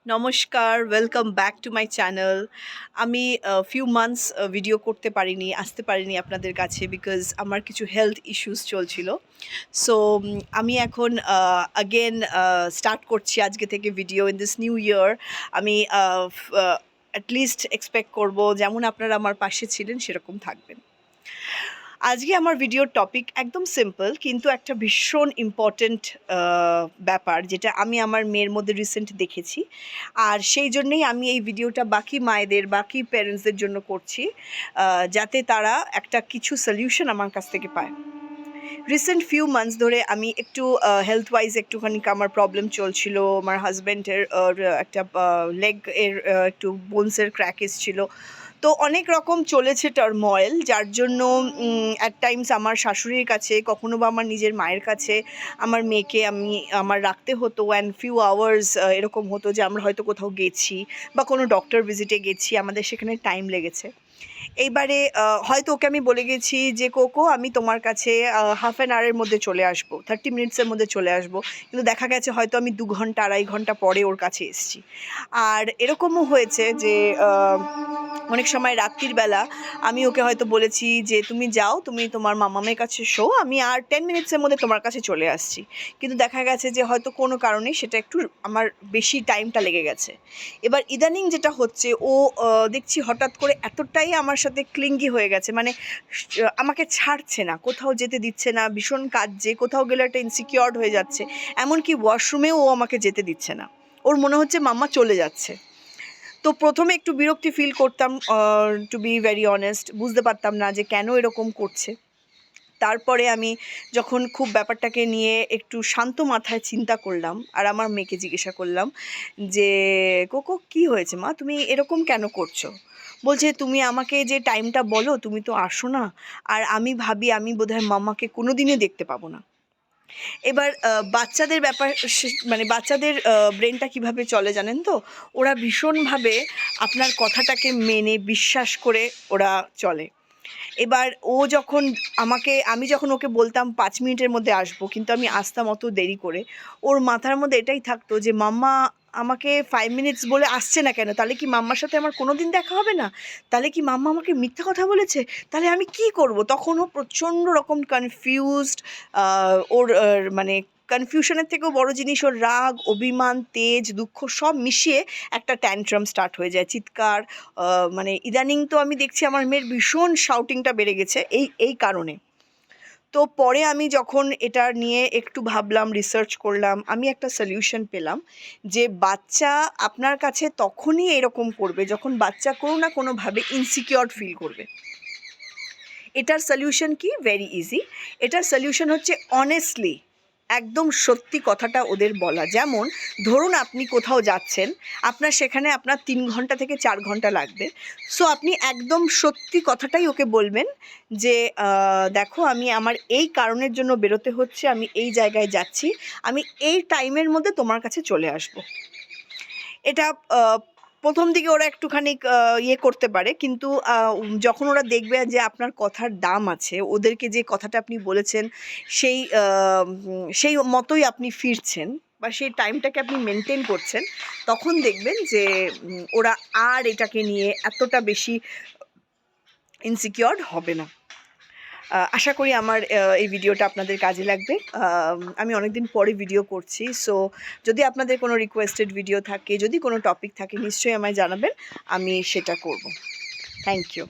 নমস্কার, welcome back to my channel. আমি few months video করতে পারিনি, আসতে পারিনি আপনাদের কাছে বিকজ আমার কিছু হেলথ ইস্যুস চলছিল। সো আমি এখন আগেন স্টার্ট করছি আজকে থেকে video in this new year. আমি অ্যাটলিস্ট এক্সপেক্ট করব যেমন আপনারা আমার পাশে ছিলেন সেরকম থাকবেন। আজকে আমার ভিডিওর টপিক একদম সিম্পল, কিন্তু একটা ভীষণ ইম্পর্ট্যান্ট ব্যাপার যেটা আমি আমার মেয়ের মধ্যে রিসেন্ট দেখেছি। আর সেই জন্যেই আমি এই ভিডিওটা বাকি মায়েদের, বাকি প্যারেন্টসদের জন্য করছি, যাতে তারা একটা কিছু সলিউশন আমার কাছ থেকে পায়। রিসেন্ট ফিউ মান্থস ধরে আমি একটু হেলথ ওয়াইজ একটুখানি আমার প্রবলেম চলছিল। আমার হাজব্যান্ডের একটা লেগ এর একটু বোনসের ক্র্যাক এসছিল। তো অনেক রকম চলেছে টার্ময়েল, যার জন্য অ্যাট টাইমস আমার শাশুড়ির কাছে, কখনো বা আমার নিজের মায়ের কাছে আমার মেয়েকে আমার রাখতে হতো। অ্যান্ড ফিউ আওয়ার্স এরকম হতো যে আমরা হয়তো কোথাও গেছি বা কোনো ডক্টর ভিজিটে গেছি, আমাদের সেখানে টাইম লেগেছে। এইবারে হয়তো ওকে আমি বলে গেছি যে কোকো আমি তোমার কাছে হাফ অ্যান আওয়ারের মধ্যে চলে আসবো, 30 মিনিটসের মধ্যে চলে আসবো, কিন্তু দেখা গেছে হয়তো আমি 2 ঘন্টা 2.5 ঘন্টা পরে ওর কাছে এসেছি। আর এরকমও হয়েছে যে অনেক সময় রাত্রির বেলা আমি ওকে হয়তো বলেছি যে তুমি যাও, তুমি তোমার মামামের কাছে শো, আমি আর 10 মিনিটসের মধ্যে তোমার কাছে চলে আসছি, কিন্তু দেখা গেছে যে হয়তো কোনো কারণে সেটা একটু আমার বেশি টাইমটা লেগে গেছে। এবার ইদানিং যেটা হচ্ছে, ও দেখছি হঠাৎ করে এতটাই আমার সাথে ক্লিঙ্গি হয়ে গেছে, মানে আমাকে ছাড়ছে না, কোথাও যেতে দিচ্ছে না, ভীষণ কাঁদছে, কোথাও গেলে একটা ইনসিকিউরড হয়ে যাচ্ছে, এমনকি ওয়াশরুমেও ও আমাকে যেতে দিচ্ছে না, ওর মনে হচ্ছে মাম্মা চলে যাচ্ছে। তো প্রথমে একটু বিরক্তি ফিল করতাম, টু বি ভেরি অনেস্ট, বুঝতে পারতাম না যে কেন এরকম করছে। তারপরে আমি যখন খুব ব্যাপারটাকে নিয়ে একটু শান্ত মাথায় চিন্তা করলাম আর আমার মেয়েকে জিজ্ঞাসা করলাম যে কোকো কী হয়েছে মা, তুমি এরকম কেন করছো? বলছে তুমি আমাকে যে টাইমটা বলো তুমি তো আসো না, আর আমি ভাবি আমি বোধহয় মাম্মাকে কোনো দিনই দেখতে পাবো না। এবার বাচ্চাদের ব্যাপার, মানে বাচ্চাদের ব্রেনটা কিভাবে চলে জানেন তো, ওরা ভীষণভাবে আপনার কথাটাকে মেনে বিশ্বাস করে ওরা চলে। এবার ও যখন আমি যখন ওকে বলতাম 5 মিনিটের মধ্যে আসবো, কিন্তু আমি আসতাম অত দেরি করে, ওর মাথার মধ্যে এটাই থাকতো যে মাম্মা আমাকে 5 মিনিটস বলে আসছে না কেন? তাহলে কি মাম্মার সাথে আমার কোনো দিন দেখা হবে না? তাহলে কি মাম্মা আমাকে মিথ্যা কথা বলেছে? তাহলে আমি কি করব? তখন ও প্রচণ্ড রকম কনফিউজড। ওর মানে কনফিউশনের থেকেও বড় জিনিস, ওর রাগ, অভিমান, তেজ, দুঃখ সব মিশিয়ে একটা ট্যান্ট্রাম স্টার্ট হয়ে যায়, চিৎকার। মানে ইদানিং তো আমি দেখছি আমার মেয়ের ভীষণ শাউটিংটা বেড়ে গেছে এই কারণে। তো পরে আমি যখন এটা নিয়ে একটু ভাবলাম, রিসার্চ করলাম, আমি একটা সলিউশন পেলাম যে বাচ্চা আপনার কাছে তখনই এরকম করবে যখন বাচ্চা কোনো না কোনোভাবে ইনসিকিউরড ফিল করবে। এটার সলিউশন কি? Very easy. এটার সলিউশন হচ্ছে অনেস্টলি একদম সত্যি কথাটা ওদের বলা। যেমন ধরুন আপনি কোথাও যাচ্ছেন, আপনার সেখানে আপনার 3 ঘন্টা থেকে 4 ঘন্টা লাগবে। সো আপনি একদম সত্যি কথাটাই ওকে বলবেন যে দেখো আমি আমার এই কারণের জন্য বেরোতে হচ্ছে, আমি এই জায়গায় যাচ্ছি, আমি এই টাইমের মধ্যে তোমার কাছে চলে আসবো। এটা প্রথম দিকে ওরা একটুখানি ইয়ে করতে পারে, কিন্তু যখন ওরা দেখবে যে আপনার কথার দাম আছে, ওদেরকে যে কথাটা আপনি বলেছেন সেই মতোই আপনি ফিরছেন বা সেই টাইমটাকে আপনি মেনটেন করছেন, তখন দেখবেন যে ওরা আর এটাকে নিয়ে এতটা বেশি ইনসিকিউরড হবে না। আশা করি আমার এই ভিডিওটা আপনাদের কাজে লাগবে। আমি অনেকদিন পরে ভিডিও করছি, সো যদি আপনাদের কোনো রিকোয়েস্টেড ভিডিও থাকে, যদি কোনো টপিক থাকে, নিশ্চয়ই আমায় জানাবেন, আমি সেটা করব। Thank you.